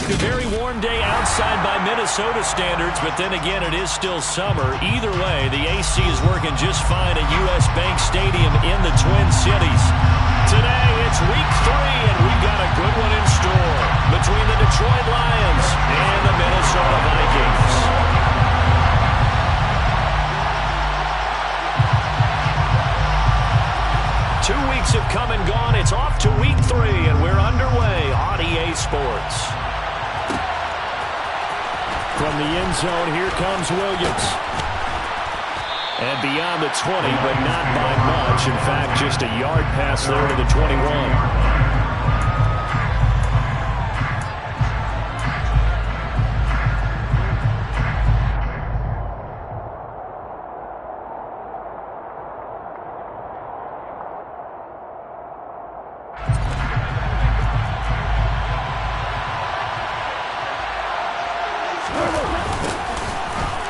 A very warm day outside by Minnesota standards, but then again, it is still summer. Either way, the AC is working just fine at U.S. Bank Stadium in the Twin Cities. Today, it's week 3, and we've got a good one in store between the Detroit Lions and the Minnesota Vikings. 2 weeks have come and gone. It's off to week 3, and we're underway on EA Sports. From the end zone, here comes Williams. And beyond the 20, but not by much. In fact, just a yard pass there to the 21.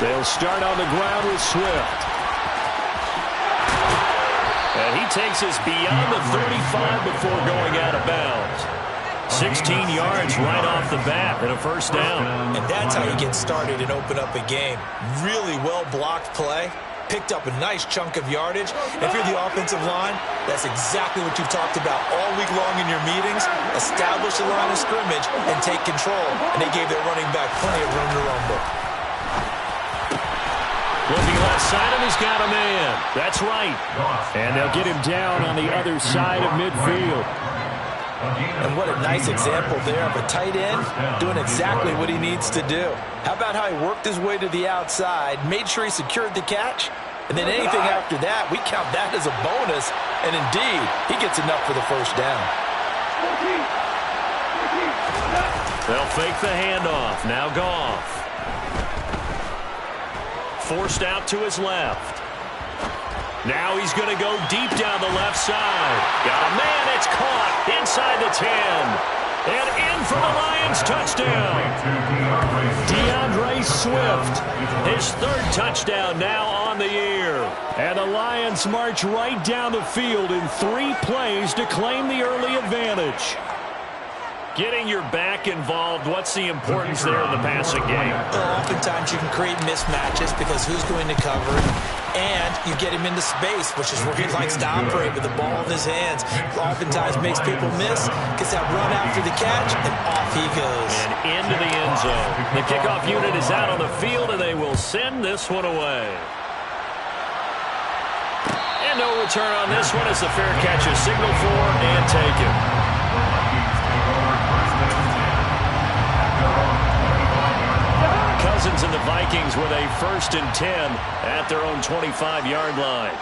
They'll start on the ground with Swift. And he takes us beyond the 35 before going out of bounds. 16 yards right off the bat and a first down. And that's how you get started and open up a game. Really well-blocked play. Picked up a nice chunk of yardage. If you're the offensive line, that's exactly what you've talked about all week long in your meetings. Establish the line of scrimmage and take control. And they gave their running back plenty of room to rumble. Looking left side, and he's got a man. That's right. And they'll get him down on the other side of midfield. And what a nice example there of a tight end doing exactly what he needs to do. How about how he worked his way to the outside, made sure he secured the catch, and then anything after that, we count that as a bonus. And indeed, he gets enough for the first down. They'll fake the handoff. Now Goff. Forced out to his left. Now he's going to go deep down the left side. Got a man. It's caught inside the 10. And in for the Lions touchdown. DeAndre Swift. His 3rd touchdown now on the year. And the Lions march right down the field in 3 plays to claim the early advantage. Getting your back involved, what's the importance there in the passing game? Well, oftentimes you can create mismatches because who's going to cover it, and you get him into space, which is where he likes to operate with the ball in his hands. Oftentimes makes people miss, gets that run after the catch, and off he goes. And into the end zone. The kickoff unit is out on the field, and they will send this one away. And no return on this one as the fair catch is signaled for and taken. Cousins and the Vikings with a 1st and 10 at their own 25-yard line.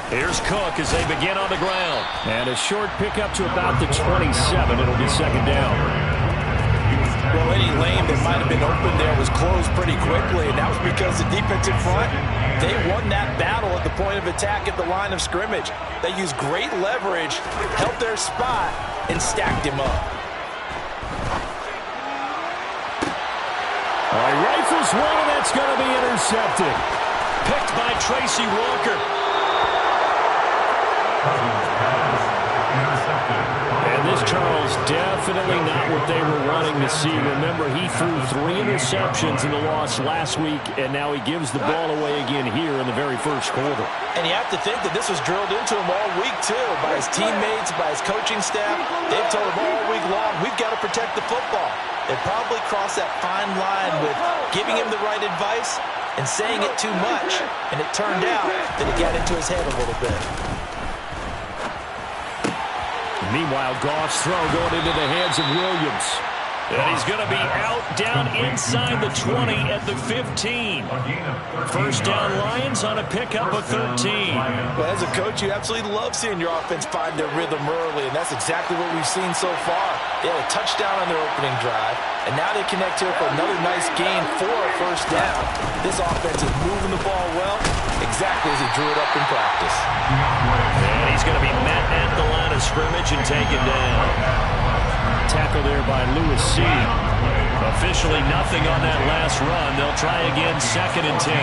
Here's Cook as they begin on the ground. And a short pickup to about the 27. It'll be 2nd down. Well, any lane that might have been open there was closed pretty quickly, and that was because the defensive front, they won that battle at the point of attack at the line of scrimmage. They used great leverage, held their spot, and stacked him up. All right, rifles one, and that's going to be intercepted. Picked by Tracy Walker. And this Charles definitely not what they were wanting to see. Remember, he threw 3 interceptions in the loss last week, and now he gives the ball away again here in the very first quarter. And you have to think that this was drilled into him all week, too, by his teammates, by his coaching staff. They've told him all week long, we've got to protect the football. They probably crossed that fine line with giving him the right advice and saying it too much, and it turned out that it got into his head a little bit. Meanwhile, Goff's throw going into the hands of Williams. And he's going to be out down inside the 20 at the 15. First down Lions on a pickup of 13. Well, as a coach, you absolutely love seeing your offense find their rhythm early, and that's exactly what we've seen so far. They had a touchdown on their opening drive, and now they connect here for another nice gain for a first down. This offense is moving the ball well, exactly as he drew it up in practice. And he's going to be met at the line of scrimmage and taken down. Tackle there by Lewis C. Officially nothing on that last run. They'll try again, 2nd and 10.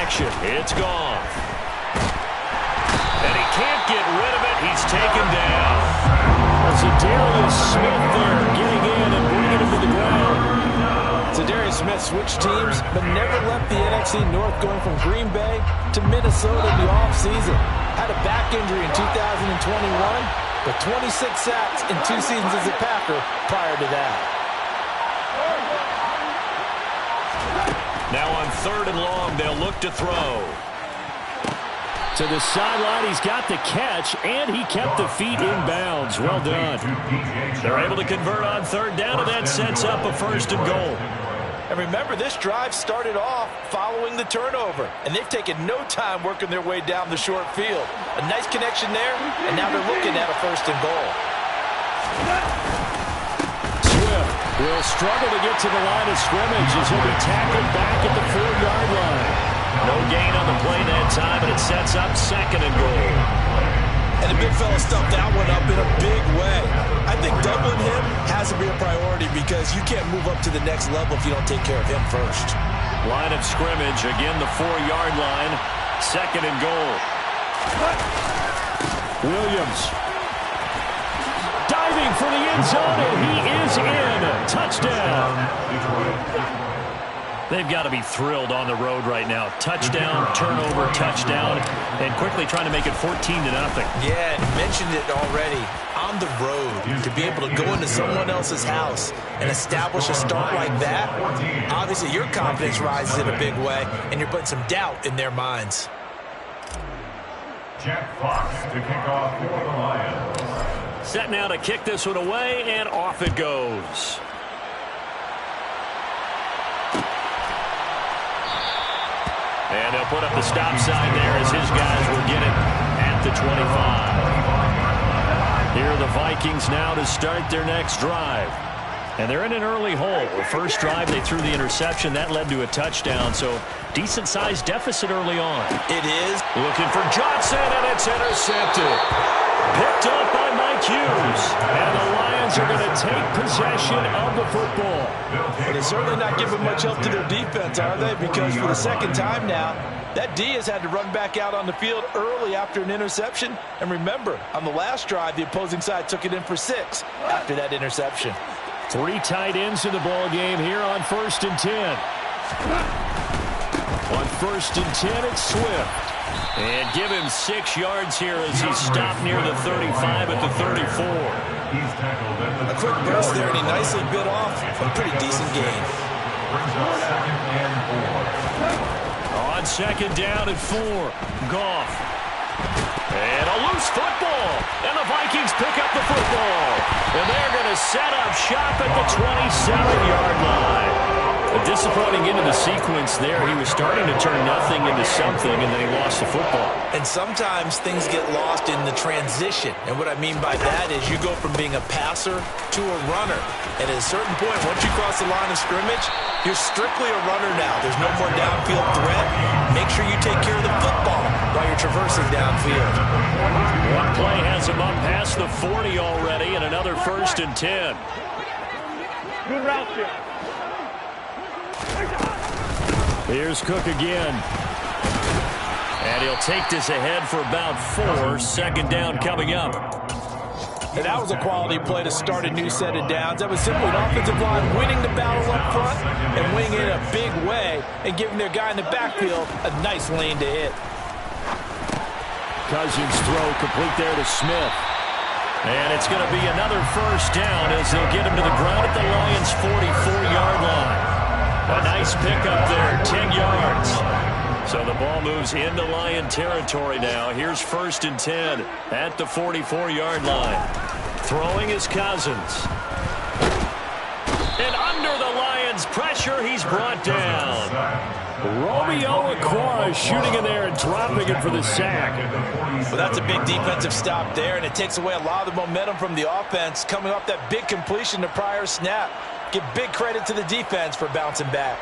action. It's Goff. And he can't get rid of it. He's taken down. Zadarius Smith there getting in and bringing him to the ground. Zadarius Smith switched teams, but never left the NFC North, going from Green Bay to Minnesota in the offseason. Had a back injury in 2021, but 26 sacks in 2 seasons as a Packer prior to that. Now on 3rd and long, they'll look to throw. To the sideline, he's got the catch, and he kept the feet in bounds. Well done. They're able to convert on 3rd down, and that sets up a 1st and goal. And remember, this drive started off following the turnover, and they've taken no time working their way down the short field. A nice connection there, and now they're looking at a 1st and goal. Swift will struggle to get to the line of scrimmage as he'll be tackled back at the 4-yard line. No gain on the play that time, and it sets up 2nd and goal. And the big fella stuffed that one up in a big way. I think doubling him has to be a priority because you can't move up to the next level if you don't take care of him first. Line of scrimmage, again the 4-yard line. 2nd and goal. Williams diving for the end zone, and he is in. Touchdown. They've got to be thrilled on the road right now. Touchdown, turnover, touchdown, and quickly trying to make it 14-0. Yeah, and mentioned it already. On the road, to be able to go into someone else's house and establish a start like that, obviously your confidence rises in a big way, and you're putting some doubt in their minds. Jack Fox to kick off for the Lions. Set now to kick this one away, and off it goes. And they'll put up the stop sign there as his guys will get it at the 25. Here are the Vikings now to start their next drive. And they're in an early hole. The first drive, they threw the interception. That led to a touchdown, so decent-sized deficit early on. It is. Looking for Johnson, and it's intercepted. Picked up by Mike Hughes. And the Lions are going to take possession of the football. But they're certainly not giving much help to their defense, are they? Because for the 2nd time now, that D has had to run back out on the field early after an interception. And remember, on the last drive, the opposing side took it in for 6 after that interception. 3 tight ends in the ball game here on 1st and 10. On 1st and 10, it's Swift. And give him 6 yards here as he stopped near the 35 at the 34. A quick burst there, and he nicely bit off a pretty decent gain. On 2nd down and 4, Goff. And a loose football. And the Vikings pick up the football. And they're going to set up shop at the 27-yard line. A disappointing end of the sequence there. He was starting to turn nothing into something, and then he lost the football. And sometimes things get lost in the transition. And what I mean by that is you go from being a passer to a runner. And at a certain point, once you cross the line of scrimmage, you're strictly a runner now. There's no more downfield threat. Make sure you take care of the football while you're traversing downfield. One play has him up past the 40 already, and another 1st and 10. Good route here. Here's Cook again. And he'll take this ahead for about 4. 2nd down coming up. And that was a quality play to start a new set of downs. That was simply an offensive line winning the battle up front and winning it in a big way and giving their guy in the backfield a nice lane to hit. Cousins throw complete there to Smith. And it's going to be another 1st down as they'll get him to the ground at the Lions' 44-yard line. A nice pickup there, 10 yards. So the ball moves into Lion territory now. Here's 1st and 10 at the 44-yard line. Throwing is Cousins. And under the Lions' pressure, he's brought down. Romeo Okwara shooting in there and dropping it for the sack. Well, that's a big defensive stop there, and it takes away a lot of the momentum from the offense coming off that big completion the prior snap. Give big credit to the defense for bouncing back.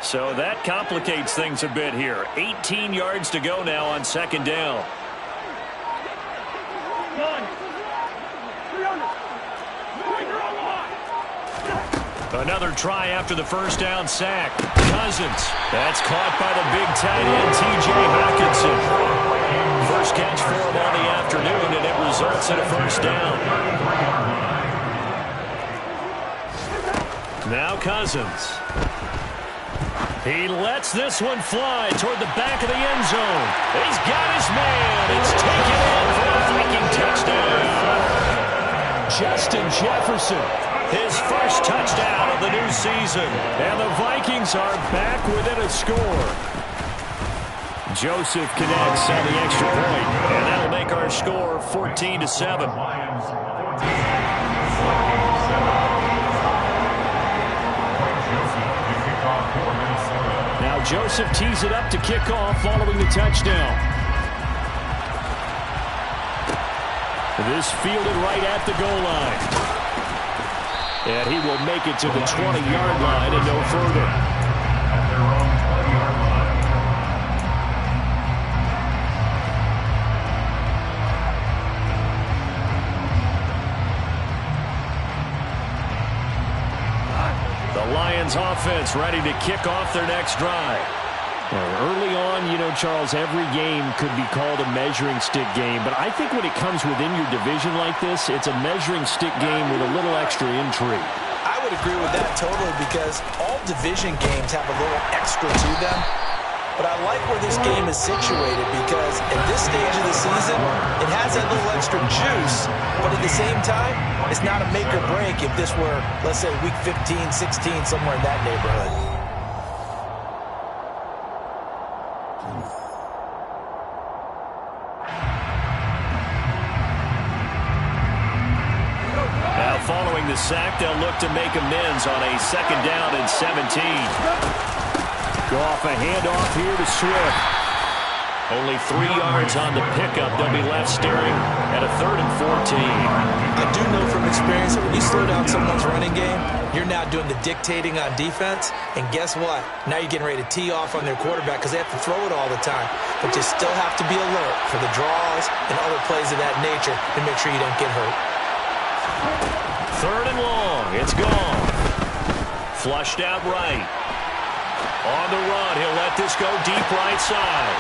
So that complicates things a bit here. 18 yards to go now on 2nd down. Another try after the first down sack. Cousins. That's caught by the big tight end, T.J. Hockenson. First catch for him on the afternoon, and it results in a first down. Now Cousins. He lets this one fly toward the back of the end zone. He's got his man. It's taken in for a Viking touchdown. Justin Jefferson. His first touchdown of the new season. And the Vikings are back within a score. Joseph connects on the extra point. And that'll make our score 14-7. Now Joseph tees it up to kick off following the touchdown. This fielded right at the goal line. And he will make it to the 20-yard line and no further. At their own 20-yard line. The Lions offense ready to kick off their next drive. Early on, you know, Charles, every game could be called a measuring stick game. But I think when it comes within your division like this, it's a measuring stick game with a little extra intrigue. I would agree with that totally because all division games have a little extra to them. But I like where this game is situated because at this stage of the season, it has that little extra juice. But at the same time, it's not a make or break if this were, let's say, week 15, 16, somewhere in that neighborhood. Following the sack, they'll look to make amends on a second down and 17. Go off a handoff here to Swift. Only 3 yards on the pickup. They'll be left steering at a 3rd and 14. I do know from experience that when you slow down someone's running game, you're now doing the dictating on defense. And guess what? Now you're getting ready to tee off on their quarterback because they have to throw it all the time. But you still have to be alert for the draws and other plays of that nature to make sure you don't get hurt. 3rd and long. It's gone. Flushed out right. On the run, he'll let this go deep right side.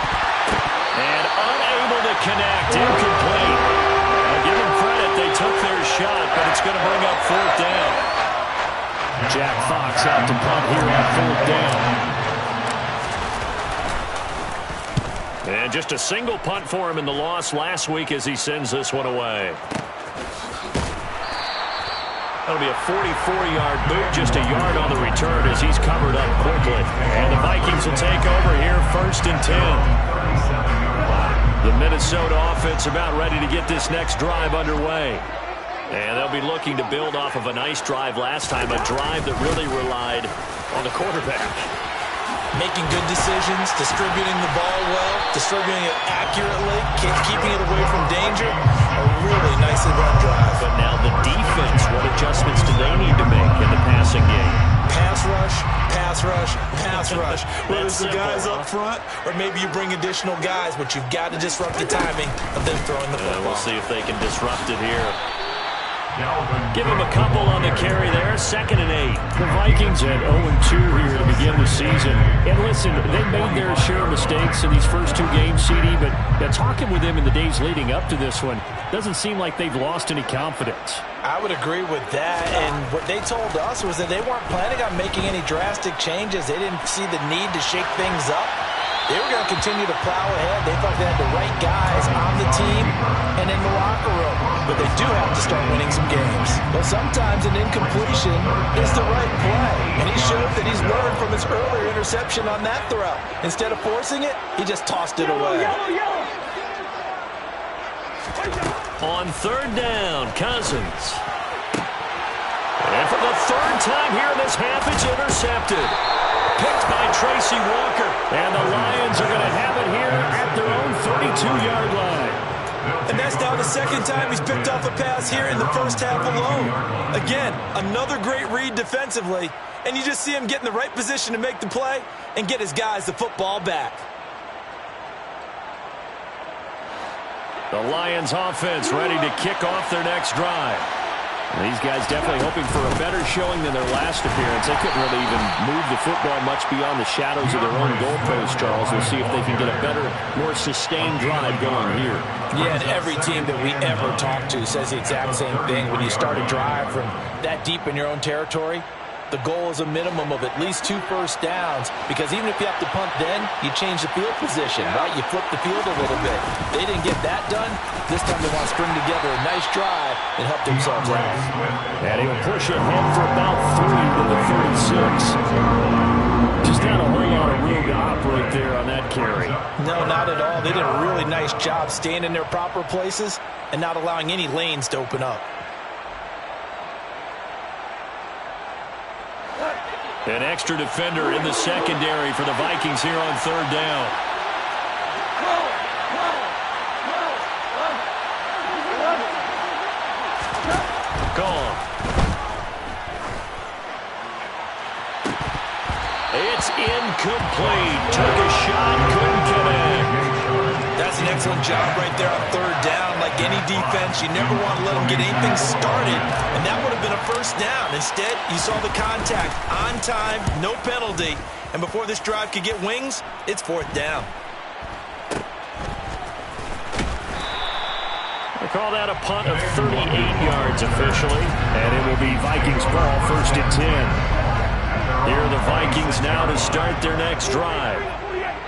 And unable to connect. Incomplete. I'll give them credit. They took their shot, but it's going to bring up 4th down. Jack Fox out to punt here on 4th down. And just a single punt for him in the loss last week as he sends this one away. That'll be a 44-yard boot, just a yard on the return as he's covered up quickly. And the Vikings will take over here 1st and 10. The Minnesota offense about ready to get this next drive underway. And they'll be looking to build off of a nice drive last time, a drive that really relied on the quarterback. Making good decisions, distributing the ball well, distributing it accurately, keeping it away from danger. A really nicely run drive. But now the defense, what adjustments do they need to make in the passing game? Pass rush, pass rush, pass rush. Whether it's the guys up front or maybe you bring additional guys, but you've got to disrupt the timing of them throwing the football. We'll see if they can disrupt it here. Give him a couple on the carry there. 2nd and 8. The Vikings at 0-2 here to begin the season. And listen, they made their share of mistakes in these first 2 games, CD, but talking with them in the days leading up to this one, doesn't seem like they've lost any confidence. I would agree with that, and what they told us was that they weren't planning on making any drastic changes. They didn't see the need to shake things up. They were going to continue to plow ahead. They thought they had the right guys on the team and in the locker room. But they do have to start winning some games. Well, sometimes an incompletion is the right play. And he showed that he's learned from his earlier interception on that throw. Instead of forcing it, he just tossed it away. On 3rd down, Cousins. And for the 3rd time here in this half, it's intercepted. Picked by Tracy Walker. And the Lions are going to have it here at their own 32-yard line. And that's now the 2nd time he's picked off a pass here in the first half alone. Again, another great read defensively. And you just see him get in the right position to make the play and get his guys the football back. The Lions offense ready to kick off their next drive. These guys definitely hoping for a better showing than their last appearance. They couldn't really even move the football much beyond the shadows of their own goalpost, Charles. We'll see if they can get a better, more sustained drive going here. Yeah, and every team that we ever talk to says the exact same thing. When you start a drive from that deep in your own territory, the goal is a minimum of at least 2 first downs, because even if you have to punt then, you change the field position, right? You flip the field a little bit. They didn't get that done. This time they want to string together a nice drive and help themselves out. And he'll push ahead for about 3 to the 36. Just not a whole lot of room to operate there on that carry. No, not at all. They did a really nice job staying in their proper places and not allowing any lanes to open up. An extra defender in the secondary for the Vikings here on 3rd down. Gone. It's incomplete. Took a shot, couldn't connect. That's an excellent job right there on 3rd down. Like any defense, you never want to let them get anything started, and that would have been a first down. Instead, you saw the contact on time, no penalty, and before this drive could get wings, it's 4th down. They call that a punt of 38 yards officially, and it will be Vikings ball, 1st and 10. Here are the Vikings now to start their next drive.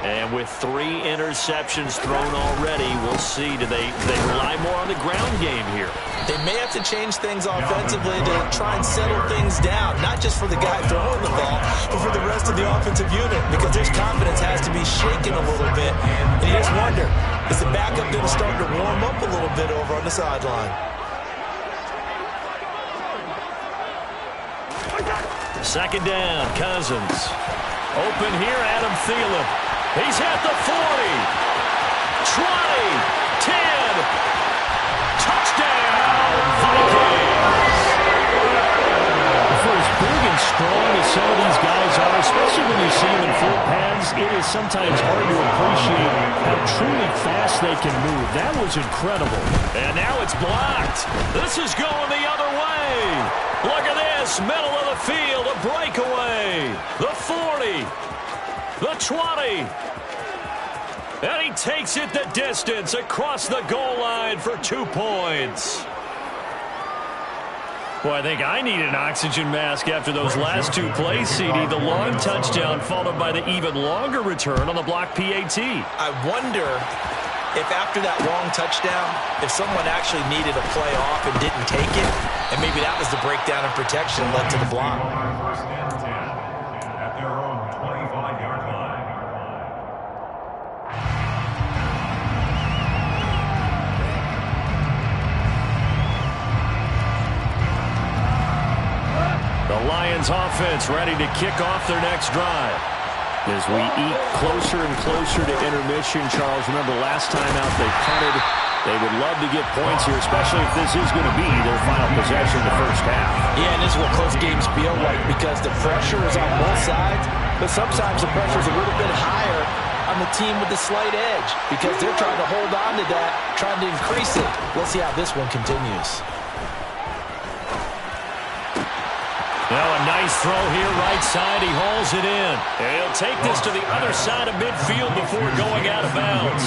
And with 3 interceptions thrown already, we'll see. Do they rely more on the ground game here? They may have to change things offensively to try and settle things down, not just for the guy throwing the ball, but for the rest of the offensive unit, because their confidence has to be shaken a little bit. And you just wonder, is the backup going to start to warm up a little bit over on the sideline? Second down, Cousins. Open here, Adam Thielen. He's at the 40, 20, 10. Touchdown, Vikings. For as big and strong as some of these guys are, especially when you see them in full pads, it is sometimes hard to appreciate how truly fast they can move. That was incredible. And now it's blocked. This is going the other way. Look at this, middle of the field, a breakaway. The 40, the 20. And he takes it the distance across the goal line for 2 points. Boy, I think I need an oxygen mask after those last 2 plays, CD. The long touchdown followed by the even longer return on the block PAT. I wonder if after that long touchdown, if someone actually needed a play off and didn't take it, and maybe that was the breakdown in protection led to the block. 1st and 10 at their own 25-yard line. The Lions offense ready to kick off their next drive. As we eat closer and closer to intermission, Charles, remember last time out they punted. They would love to get points here, especially if this is going to be their final possession in the first half. Yeah, and this is what close games feel like, because the pressure is on both sides, but sometimes the pressure is a little bit higher on the team with the slight edge, because they're trying to hold on to that, trying to increase it. Let's see how this one continues. Now a nice throw here, right side. He hauls it in. And he'll take this to the other side of midfield before going out of bounds.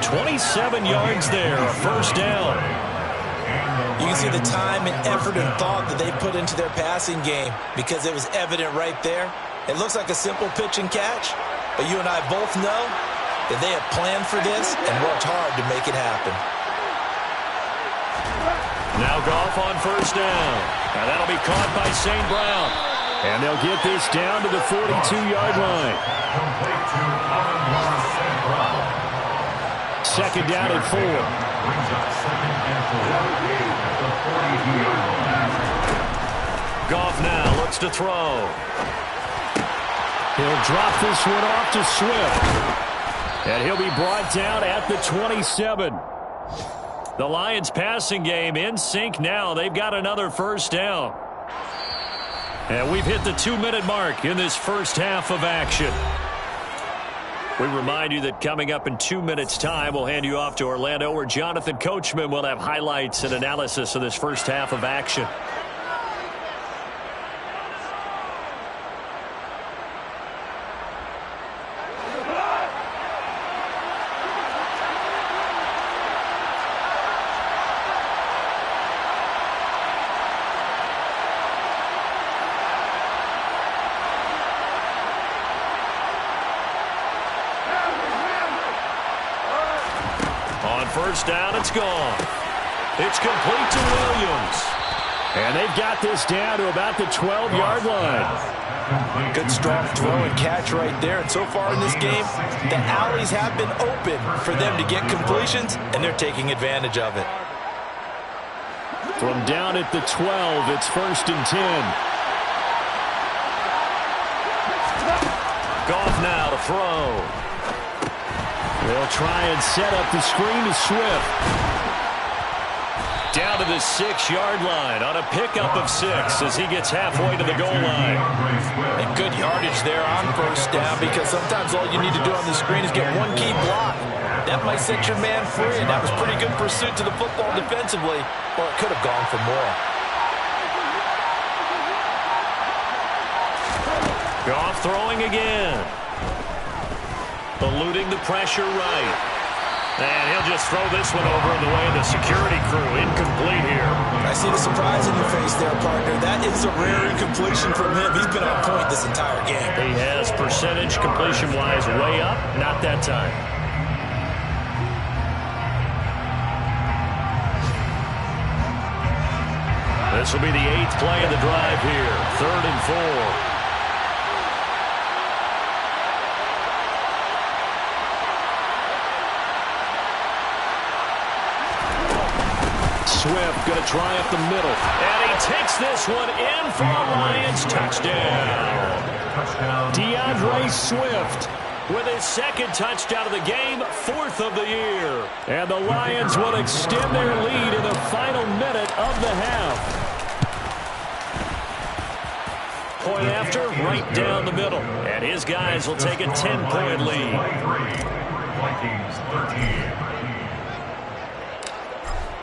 27 yards there, 1st down. You can see the time and effort and thought that they put into their passing game, because it was evident right there. It looks like a simple pitch and catch, but you and I both know that they have planned for this and worked hard to make it happen. Now Goff on 1st down. Now that'll be caught by St. Brown. And they'll get this down to the 42-yard line. Complete to Amon-Ra St. Brown. 2nd down and 4. Brings up 2nd and 4 at the 42-yard line. Goff now looks to throw. He'll drop this one off to Swift. And he'll be brought down at the 27. The Lions passing game in sync now. They've got another 1st down. And we've hit the 2-minute mark in this first half of action. We remind you that coming up in 2 minutes' time, we'll hand you off to Orlando, where Jonathan Coachman will have highlights and analysis of this first half of action. First down, it's gone. It's complete to Williams. And they've got this down to about the 12-yard line. Good strong throw and catch right there. And so far in this game, the alleys have been open for them to get completions, and they're taking advantage of it. From down at the 12, it's 1st and 10. Goff now to throw. They'll try and set up the screen to Swift. Down to the 6-yard line on a pickup of 6 as he gets halfway to the goal line. And good yardage there on first down, because sometimes all you need to do on the screen is get one key block. That might set your man free, and that was pretty good pursuit to the football defensively, or it could have gone for more. Goff throwing again. Eluding the pressure right. And he'll just throw this one over in the way of the security crew. Incomplete here. I see the surprise in your face there, partner. That is a rare incompletion from him. He's been on point this entire game. He has percentage completion-wise way up. Not that time. This will be the 8th play of the drive here. 3rd and 4. Swift going to try up the middle. And he takes this one in for a Lions touchdown. DeAndre Swift with his 2nd touchdown of the game, 4th of the year. And the Lions will extend their lead in the final minute of the half. Point after, right down the middle. And his guys will take a 10-point lead. Vikings 13.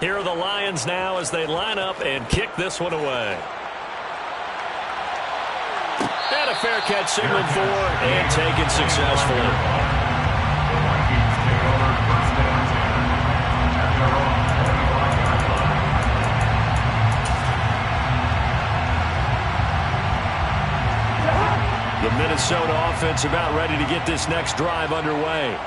Here are the Lions now as they line up and kick this one away. And a fair catch signaled for and taken successfully. The Vikings take over 1st and 10 at their own 25-yard line. The Minnesota offense about ready to get this next drive underway.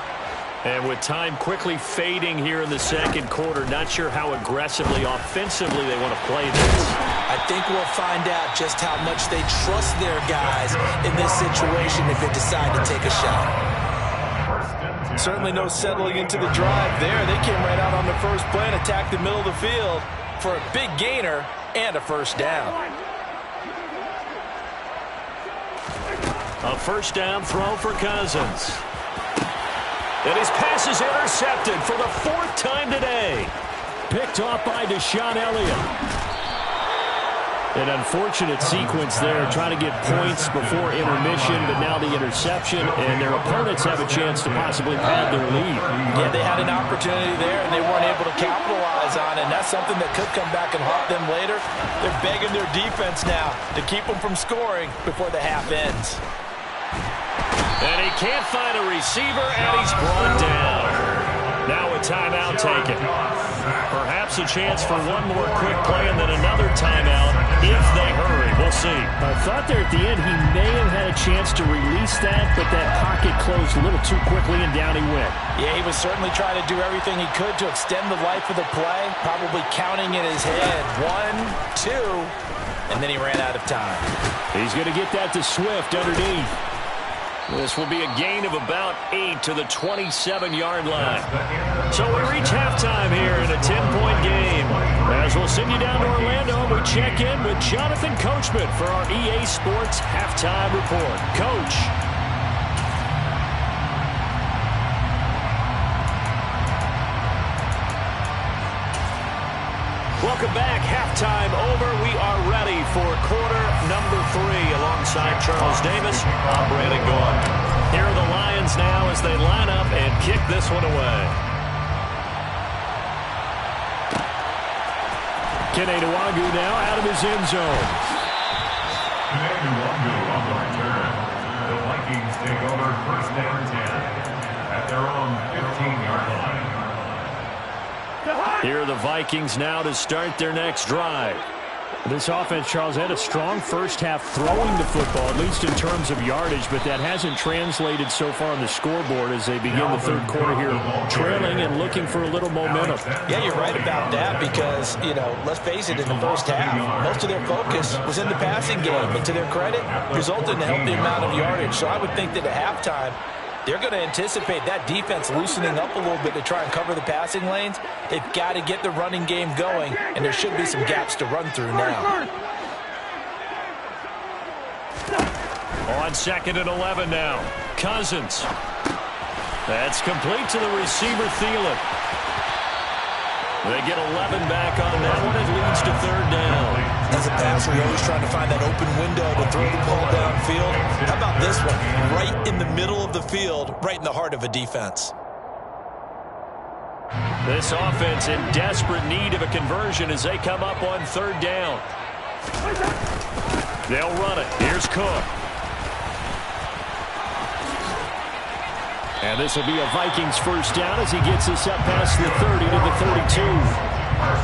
And with time quickly fading here in the 2nd quarter, not sure how aggressively, offensively they want to play this. I think we'll find out just how much they trust their guys in this situation if they decide to take a shot. Certainly no settling into the drive there. They came right out on the first play and attacked the middle of the field for a big gainer and a 1st down. A 1st down throw for Cousins. And his pass is intercepted for the 4th time today. Picked off by Deshaun Elliott. An unfortunate sequence there, trying to get points before intermission, but now the interception, and their opponents have a chance to possibly pad their lead. Yeah, they had an opportunity there, and they weren't able to capitalize on it, and that's something that could come back and haunt them later. They're begging their defense now to keep them from scoring before the half ends. And he can't find a receiver, and he's brought down. Now a timeout taken. Perhaps a chance for one more quick play and then another timeout if they hurry. We'll see. I thought there at the end he may have had a chance to release that, but that pocket closed a little too quickly, and down he went. Yeah, he was certainly trying to do everything he could to extend the life of the play, probably counting in his head. 1, 2, and then he ran out of time. He's going to get that to Swift underneath. This will be a gain of about 8 to the 27-yard line. So we reach halftime here in a 10-point game. As we'll send you down to Orlando, we check in with Jonathan Coachman for our EA Sports Halftime Report. Coach. Welcome back. Halftime over. We are ready for quarter number 3 alongside Charles Davis. I'm Brandon Gaudin. Here are the Lions Lions now as they line up and kick this one away. Kene Nwangwu now out of his end zone. Kene Nwangwu on the return. The Vikings take over first down 10 at their own 15-yard line. Here are the Vikings now to start their next drive. This offense, Charles, had a strong first half throwing the football, at least in terms of yardage, but that hasn't translated so far on the scoreboard as they begin the third quarter here, trailing and looking for a little momentum. Yeah, you're right about that because, let's face it, in the first half, most of their focus was in the passing game, and to their credit, resulted in a healthy amount of yardage. So I would think that at halftime, they're going to anticipate that defense loosening up a little bit to try and cover the passing lanes. They've got to get the running game going, and there should be some gaps to run through now. On 2nd and 11 now. Cousins. That's complete to the receiver, Thielen. They get 11 back on that one. It leads to third down. As a passer, you're always trying to find that open window to throw the ball downfield. How about this one? Right in the middle of the field, right in the heart of a defense. This offense in desperate need of a conversion as they come up on third down. They'll run it. Here's Cook. And this will be a Vikings first down as he gets us up past the 30 to the 32.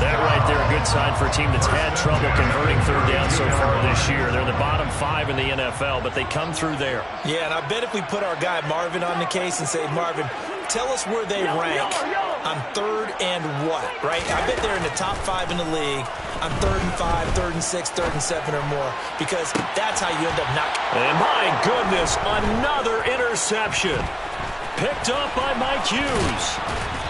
That right there, a good sign for a team that's had trouble converting third down so far this year. They're in the bottom 5 in the NFL, but they come through there. Yeah, and I bet if we put our guy Marvin on the case and say, Marvin, tell us where they rank on third and what, right? I bet they're in the top 5 in the league on 3rd and 5, 3rd and 6, 3rd and 7 or more, because that's how you end up knocking. And my goodness, another interception. Picked up by Mike Hughes.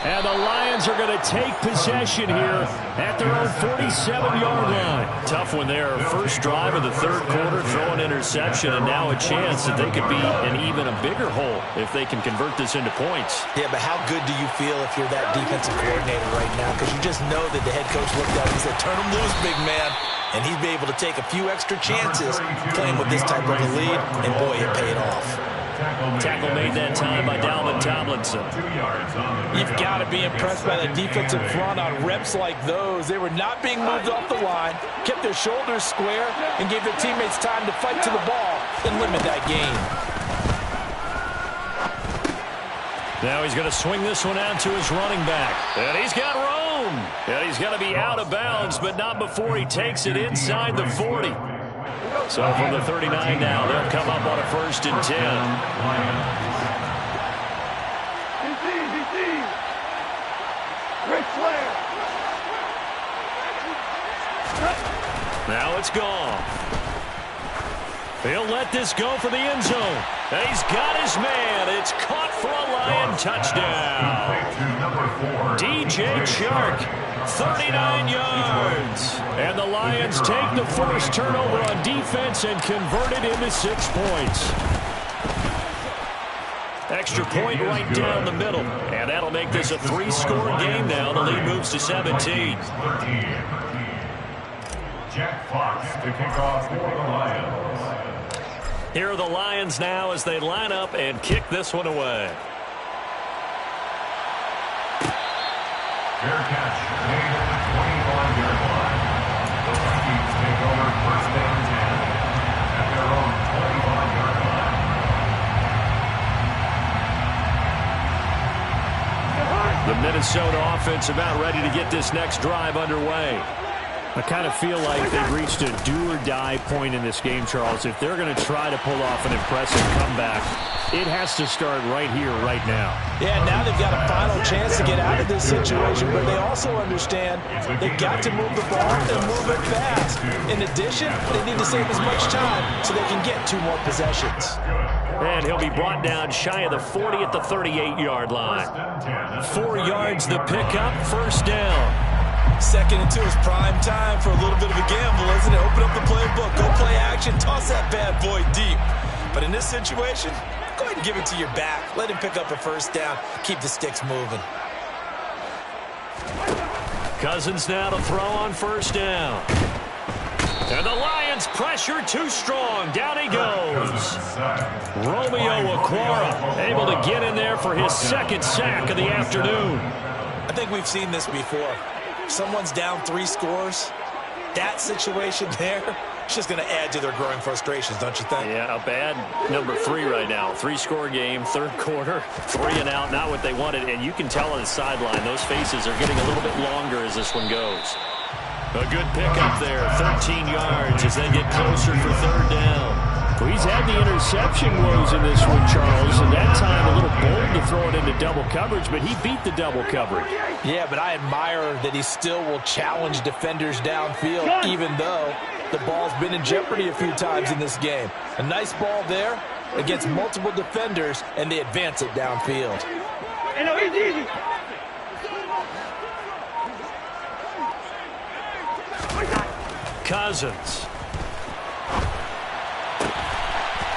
And the Lions are going to take possession here at their own 47-yard line. Tough one there. First drive of the third quarter, throw an interception, and now a chance that they could be in even a bigger hole if they can convert this into points. Yeah, but how good do you feel if you're that defensive coordinator right now? Because you just know that the head coach looked at him and said, turn him loose, big man. And he'd be able to take a few extra chances playing with this type of a lead, and boy, it paid off. Tackle made that time by Dalvin Tomlinson. You've got to be impressed by the defensive front on reps like those. They were not being moved off the line, kept their shoulders square, and gave their teammates time to fight to the ball and limit that gain. Now he's going to swing this one out to his running back. And he's got room. And he's going to be out of bounds, but not before he takes it inside the 40. So from the 39 now, they'll come up on a 1st and 10. Now it's gone. He'll let this go for the end zone. And he's got his man. It's caught for a Lion touchdown. DJ Chark, 39 yards. And the Lions take the first turnover on defense and convert it into 6 points. Extra point right down the middle. And that'll make this a 3-score game now. The lead moves to 17. Jack Fox to kick off for the Lions. Here are the Lions now as they line up and kick this one away. Fair catch made at the 25-yard line. The Vikings take over first down 10 at their own 25-yard line. The Minnesota offense about ready to get this next drive underway. I kind of feel like they've reached a do-or-die point in this game, Charles. If they're going to try to pull off an impressive comeback, it has to start right here, right now. Yeah, now they've got a final chance to get out of this situation, but they also understand they've got to move the ball and move it fast. In addition, they need to save as much time so they can get 2 more possessions. And he'll be brought down shy of the 40 at the 38-yard line. 4 yards the pickup, first down. 2nd and 2 is prime time for a little bit of a gamble, isn't it? Open up the playbook, go play action, toss that bad boy deep. But in this situation, go ahead and give it to your back. Let him pick up a first down. Keep the sticks moving. Cousins now to throw on first down. And the Lions pressure too strong. Down he goes. Romeo Okwara able to get in there for his second sack of the afternoon. I think we've seen this before. Someone's down 3 scores. That situation there, it's just going to add to their growing frustrations, don't you think? Yeah, a bad number 3 right now. 3-score game, third quarter, 3 and out, not what they wanted. And you can tell on the sideline, those faces are getting a little bit longer as this one goes. A good pickup there, 13 yards as they get closer for third down. Well, he's had the interception woes in this one, Charles, and that time a little bold to throw it into double coverage, but he beat the double coverage. Yeah, but I admire that he still will challenge defenders downfield, even though the ball's been in jeopardy a few times in this game. A nice ball there against multiple defenders, and they advance it downfield. Hey, no, it's easy. Cousins.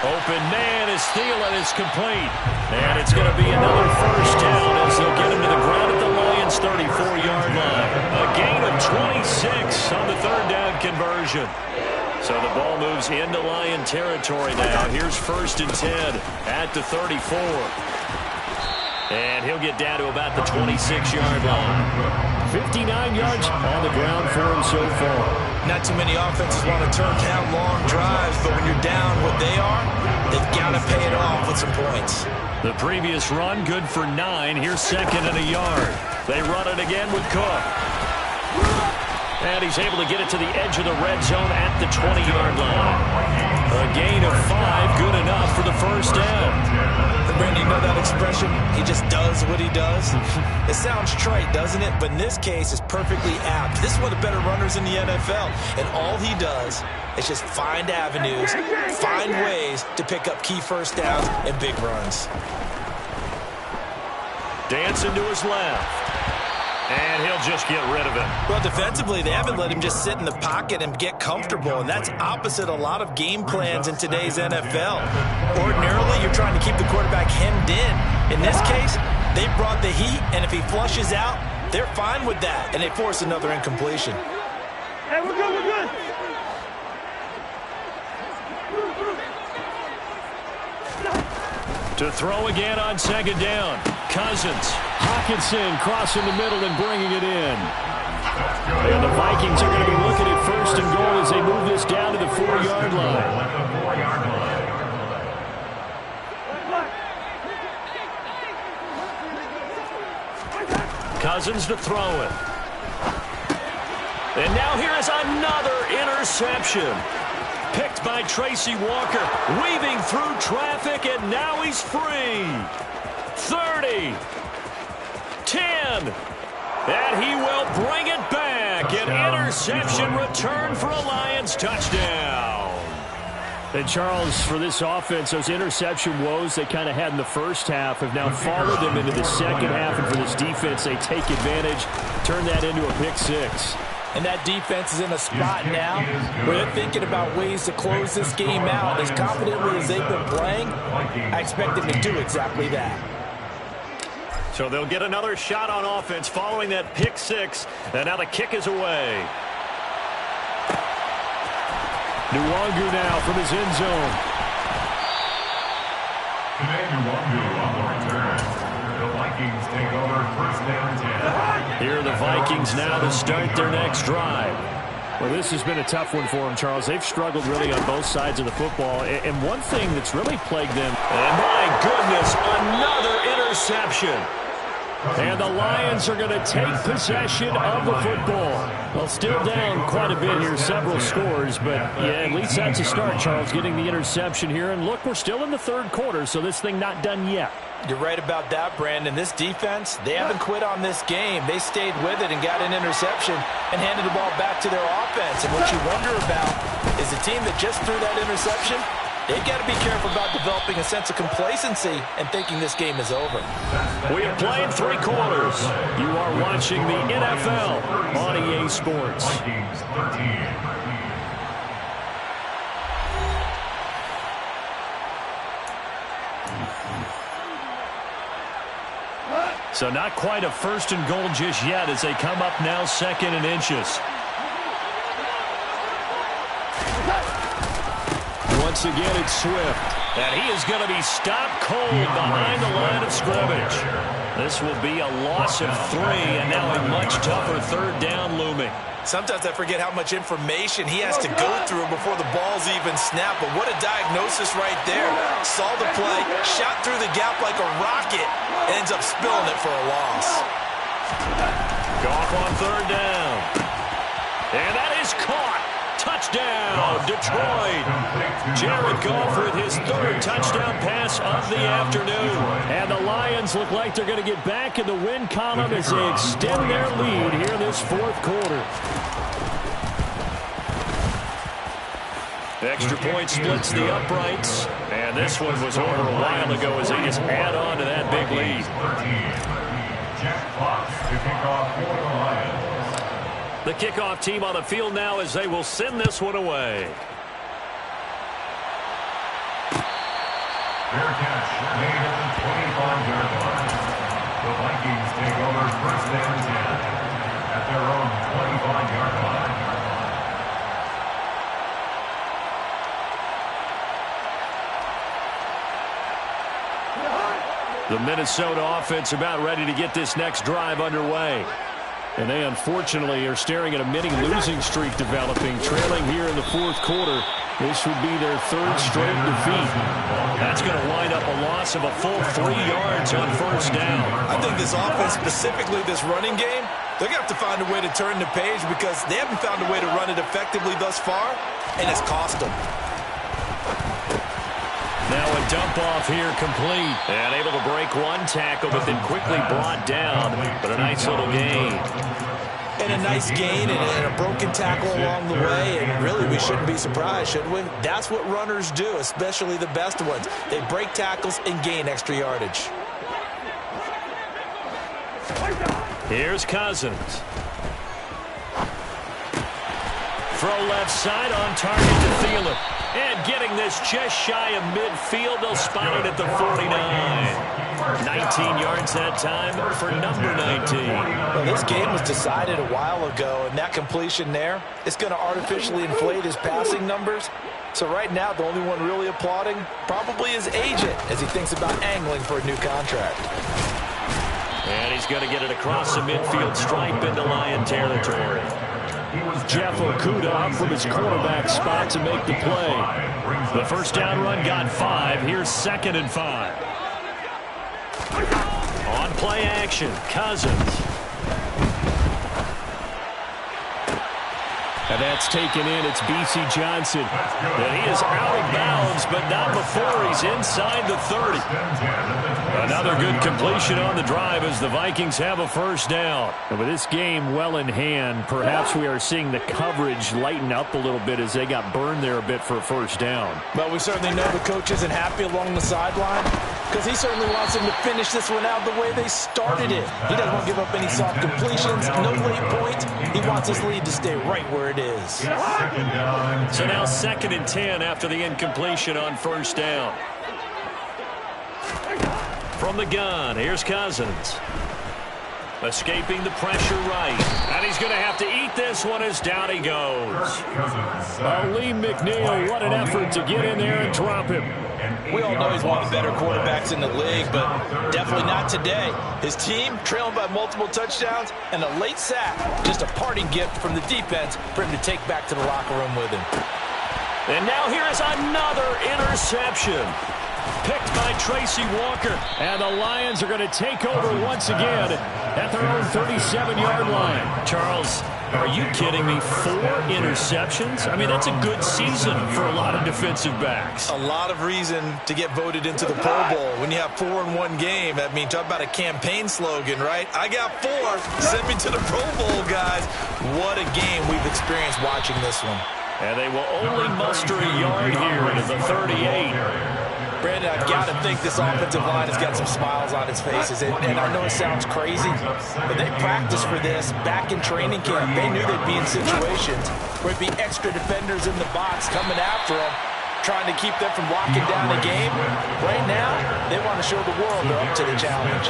Open man is Thielen is complete. And it's going to be another first down as they'll get him to the ground at the Lions' 34-yard line. A gain of 26 on the third down conversion. So the ball moves into Lion territory now. Here's 1st and 10 at the 34. And he'll get down to about the 26-yard line. 59 yards on the ground for him so far. Not too many offenses want to turn down long drives, but when you're down what they are, they've got to pay it off with some points. The previous run, good for 9. Here's 2nd and a yard. They run it again with Cook. And he's able to get it to the edge of the red zone at the 20-yard line. A gain of 5, good enough for the first down. Brandon, you know that expression? He just does what he does. It sounds trite, doesn't it? But in this case, it's perfectly apt. This is one of the better runners in the NFL. And all he does is just find avenues, find ways to pick up key first downs and big runs. Dancing to his left. And he'll just get rid of it. Well, defensively, they haven't let him just sit in the pocket and get comfortable, and that's opposite a lot of game plans in today's NFL. Ordinarily, you're trying to keep the quarterback hemmed in. In this case, they brought the heat, and if he flushes out, they're fine with that, and they force another incompletion. Hey, we're good, we're good. To throw again on 2nd down. Cousins. Hockenson crossing the middle and bringing it in. And the Vikings are going to be looking at 1st and goal as they move this down to the 4-yard line. Cousins to throw it. And now here is another interception. Picked by Tracy Walker, weaving through traffic, and now he's free. 30, 10, and he will bring it back. An interception return for a Lions touchdown. And Charles, for this offense, those interception woes they kind of had in the first half have now followed them into the second half, and for this defense, they take advantage, turn that into a pick 6. And that defense is in a spot now where they're thinking about ways to close this game out. As confidently as they've been playing, I expect them to do exactly that. So they'll get another shot on offense following that pick 6, and now the kick is away. Nwangu now from his end zone. Today, Nwangu on the return. The Vikings take over 1st and 10. Here are the Vikings now to start their next drive. Well, this has been a tough one for them, Charles. They've struggled really on both sides of the football. And one thing that's really plagued them. And my goodness, another interception. And the Lions are going to take possession of the football. Well, still down quite a bit here, several scores. But, yeah, at least that's a start, Charles, getting the interception here. And, look, we're still in the third quarter, so this thing not done yet. You're right about that, Brandon. This defense, they haven't quit on this game. They stayed with it and got an interception and handed the ball back to their offense. And what you wonder about is the team that just threw that interception, they've got to be careful about developing a sense of complacency and thinking this game is over. We have played 3 quarters. You are watching the NFL on EA Sports. Vikings 13. So not quite a 1st and goal just yet as they come up now 2nd and inches. once again, it's Swift. And he is going to be stopped cold behind the line of scrimmage. This will be a loss of 3, and now a much tougher third down looming. Sometimes I forget how much information he has to go through before the ball's even snapped. But what a diagnosis right there. Saw the play, shot through the gap like a rocket, and ends up spilling it for a loss. Goff on third down. And that is caught. Touchdown, Detroit. Jared Goff with his 3rd touchdown pass of the afternoon. And the Lions look like they're going to get back in the win column as they extend their lead here this 4th quarter. Extra point splits the uprights. And this one was over a while ago as they just add on to that big lead. Jack Fox to kick off for the Lions. The kickoff team on the field now as they will send this one away. Fair catch made at the 25-yard line. The Vikings take over first and 10 at their own 25-yard line. The Minnesota offense about ready to get this next drive underway. And they unfortunately are staring at a mini losing streak developing, trailing here in the 4th quarter. This would be their 3rd straight defeat. That's going to wind up a loss of a full 3 yards on first down. I think this offense, specifically this running game, they're going to have to find a way to turn the page because they haven't found a way to run it effectively thus far, and it's cost them. Now a dump off here complete. And able to break one tackle, but then quickly brought down. But a nice little gain. And a nice gain and a broken tackle along the way. And really, we shouldn't be surprised, should we? That's what runners do, especially the best ones. They break tackles and gain extra yardage. Here's Cousins. Throw left side on target to Thielen. And getting this just shy of midfield, they'll spot it at the 49. 19 yards that time for number 19. Well, this game was decided a while ago, and that completion there is going to artificially inflate his passing numbers. So right now, the only one really applauding probably his agent as he thinks about angling for a new contract. And he's going to get it across the midfield stripe into Lion territory. Jeff Okudah up from his quarterback spot to make the play. The first down run got 5. Here's 2nd and 5. On play action, Cousins. And that's taken in. It's B.C. Johnson. And he is out of bounds, but not before he's inside the 30. Another good completion on the drive as the Vikings have a first down. And with this game well in hand, perhaps we are seeing the coverage lighten up a little bit as they got burned there a bit for a first down. But we certainly know the coach isn't happy along the sideline because he certainly wants them to finish this one out the way they started it. He doesn't want to give up any soft completions, no late points. He wants his lead to stay right where it is. So now 2nd and 10 after the incompletion on first down. From the gun, here's Cousins. Escaping the pressure right. And he's going to have to eat this one as down he goes. Lee McNeil, what an effort to get in there and drop him. We all know he's one of the better quarterbacks in the league, but definitely not today. His team trailing by multiple touchdowns and a late sack. Just a parting gift from the defense for him to take back to the locker room with him. And now here is another interception. Picked by Tracy Walker. And the Lions are going to take over once again at their own 37-yard line. Charles, are you kidding me? 4 interceptions? I mean, that's a good season for a lot of defensive backs. A lot of reason to get voted into the Pro Bowl. When you have 4 in one game, I mean, talk about a campaign slogan, right? I got 4. Send me to the Pro Bowl, guys. What a game we've experienced watching this one. And they will only muster a yard here at the 38. Brandon, I've got to think this offensive line has got some smiles on its faces. And I know it sounds crazy, but they practiced for this back in training camp. They knew they'd be in situations where it'd be extra defenders in the box coming after them, trying to keep them from locking down the game. Right now, they want to show the world they're up to the challenge.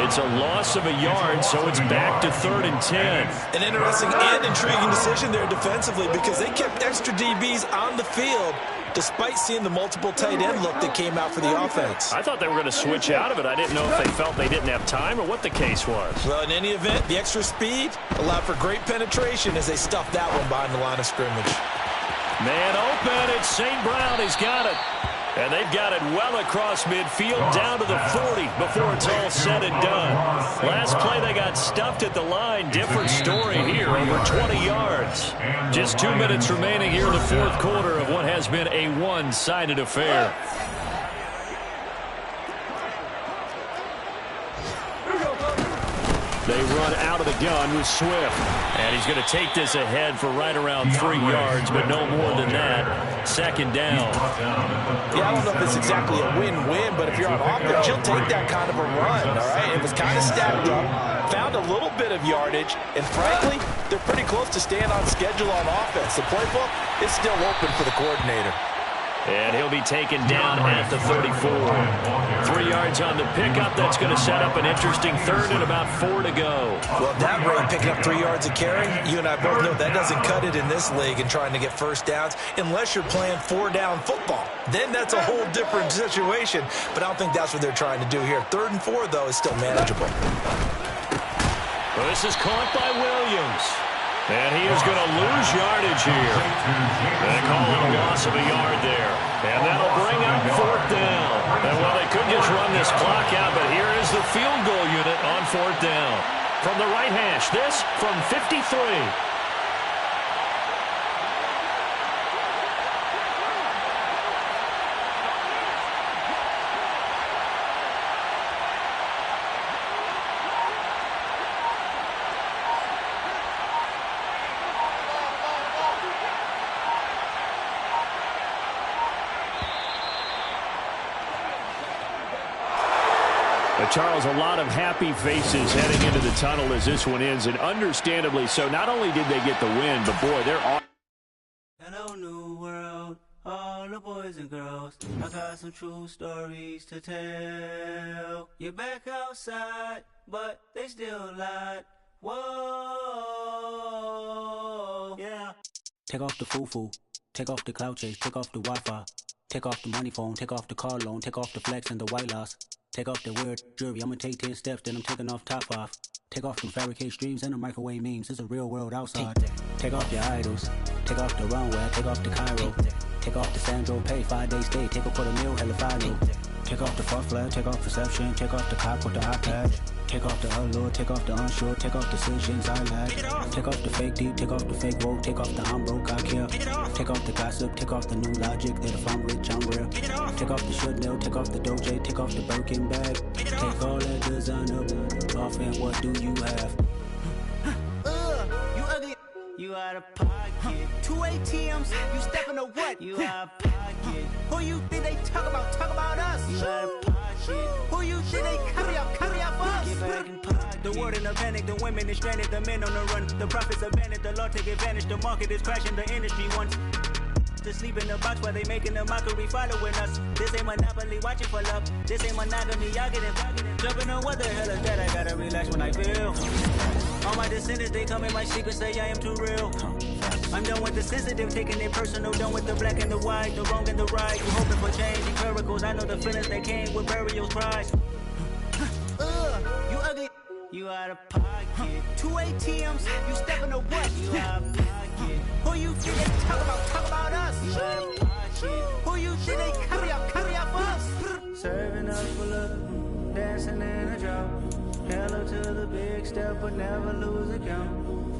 It's a loss of a yard, so it's back to 3rd and 10. An interesting and intriguing decision there defensively because they kept extra DBs on the field despite seeing the multiple tight end look that came out for the offense. I thought they were going to switch out of it. I didn't know if they felt they didn't have time or what the case was. Well, in any event, the extra speed allowed for great penetration as they stuffed that one behind the line of scrimmage. Man open, it's St. Brown. He's got it. And they've got it well across midfield down to the 40 before it's all said and done. Last play they got stuffed at the line. Different story here, over 20 yards. Just 2 minutes remaining here in the fourth quarter of what has been a one-sided affair. They run out of the gun with Swift. And he's going to take this ahead for right around 3 yards, but no more than that. Second down. Yeah, I don't know if it's exactly a win-win, but if you're on offense, you'll take that kind of a run, all right? It was kind of stacked up, found a little bit of yardage, and frankly, they're pretty close to staying on schedule on offense. The playbook is still open for the coordinator. And he'll be taken down at the 34. 3 yards on the pickup. That's going to set up an interesting third and about 4 to go. Well, at that rate, picking up 3 yards a carry, you and I both know that doesn't cut it in this league and trying to get first downs unless you're playing 4-down football. Then that's a whole different situation, but I don't think that's what they're trying to do here. 3rd and 4, though, is still manageable. Well, this is caught by Williams. And he is going to lose yardage here. They call it a loss of a yard there. And that'll bring up 4th down. And well, they could just run this clock out, but here is the field goal unit on 4th down. From the right hash, this from 53. Charles, a lot of happy faces heading into the tunnel as this one ends, and understandably so. Not only did they get the win, but boy, they're all... Hello, new world, all the boys and girls. I got some true stories to tell. You're back outside, but they still lied. Whoa, yeah. Take off the foo-foo, take off the cloud chase, take off the Wi-Fi, take off the money phone, take off the car loan, take off the flex and the white loss. Take off the weird jewelry, I'ma take 10 steps, then I'm taking off top off. Take off them fabricate streams and the microwave memes, it's a real world outside. Take off your idols, take off the runway, take off the Cairo. Take off the Sandro Pay, 5-day stay, take a $250,000, hella final. Take off the fuck flag, take off perception, take off the cop with the iPad. Take off the allure, take off the unsure, take off decisions I lack. Take off the fake deep, take off the fake woke, take off the I'm broke, I care. Take off the gossip, take off the new logic that if I'm rich, I'm real. Take off the should know, take off the Doja, take off the Birkin bag. Take all that designer off and what do you have? You ugly. You out of pocket. 2 ATMs, you stepping to what? You out of pocket. Who you think they talk about? Talk about us. You out of pocket. Who you think they carry up us? Get back in pocket. The world in a panic, the women is stranded, the men on the run. The profits abandoned, the law take advantage. The market is crashing, the industry wants to sleep in the box while they making a mockery following us. This ain't Monopoly, watching for love. This ain't monogamy, y'all getting jumping on what the hell is that? I gotta relax when I feel. All my descendants, they come in my secrets, say I am too real. I'm done with the sensitive, taking it personal. Done with the black and the white, the wrong and the right. You hoping for change and miracles. I know the feelings that came with burial cries. You ugly. You out of pocket. 2 ATMs, you stepping to what? You out of pocket. Who you think they talk about? Talk about us. You out of pocket. Who you think they carry up us? Serving us for love, dancing in a drought. Hello to the big step, but never lose a count.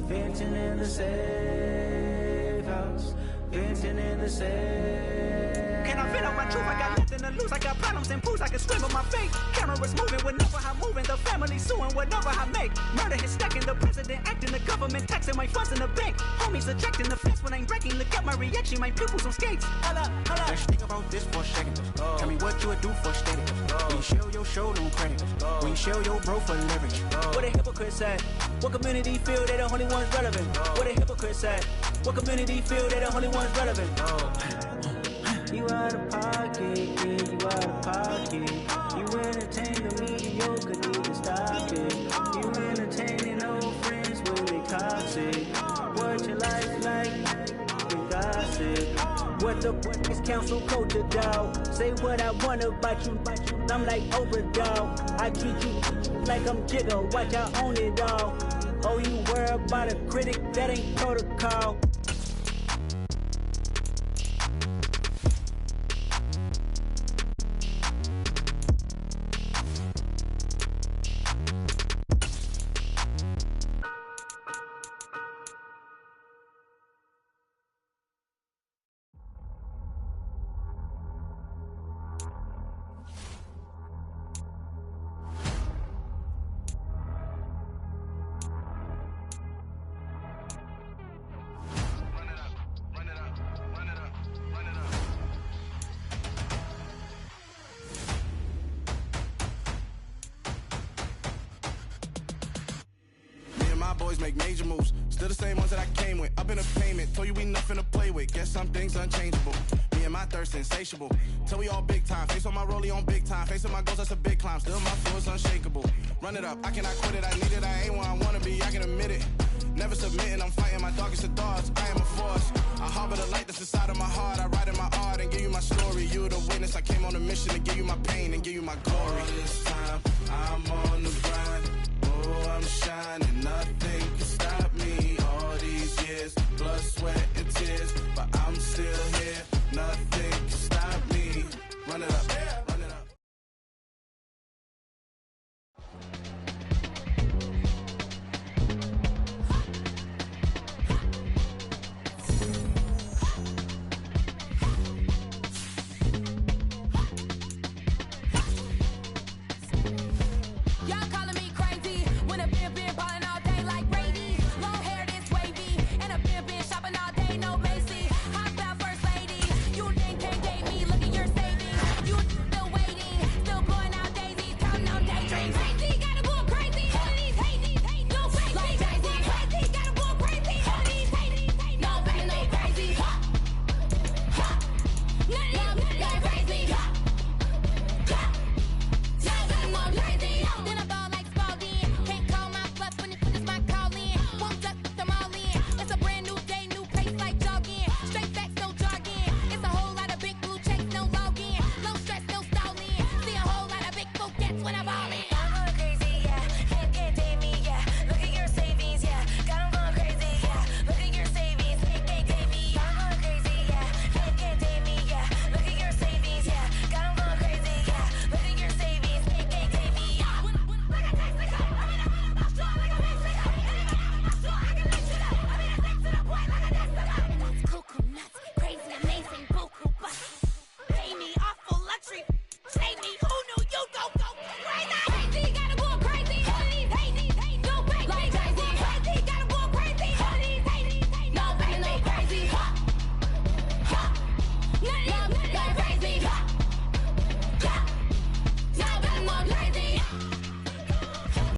Venting in the safe house. Venting in the safe. Can I feel out my truth? I got nothing to lose. I got problems and pools. I can swim with my fate. Cameras moving whenever I'm moving. The family suing whatever I make. Murder is stacking. The president acting. The government taxing my funds in the bank. Homies ejecting the fence when I'm breaking. Look at my reaction. My pupils on skates. Holla, holla. Let's think about this for a second. Tell me what you would do for status. When you show your show, no credit. When you show your bro for leverage. What a hypocrite said. What community feel they the only ones relevant? What a hypocrite said. What community feel they the only ones relevant? You out of pocket, yeah, you out of pocket. You entertain the mediocre, need to stop it. You entertaining old friends when they toxic. What your life like? You gossip. What What the is council culture, dog? Say what I want about you, I'm like overdog. I treat you like I'm Jigga, watch I own it all. Oh, you worry about a critic, that ain't protocol. Boys make major moves, still the same ones that I came with. Up in a payment, told you we nothing to play with. Guess some things unchangeable. Me and my thirst insatiable. Till we all big time. Face on my rollie on big time. Facing my goals, that's a big climb. Still my flow is unshakable. Run it up, I cannot quit it. I need it, I ain't where I wanna be. I can admit it. Never submitting, I'm fighting my darkest of thoughts. I am a force. I harbor the light that's inside of my heart. I write in my art and give you my story. You the witness. I came on a mission to give you my pain and give you my glory. All this time, I'm on.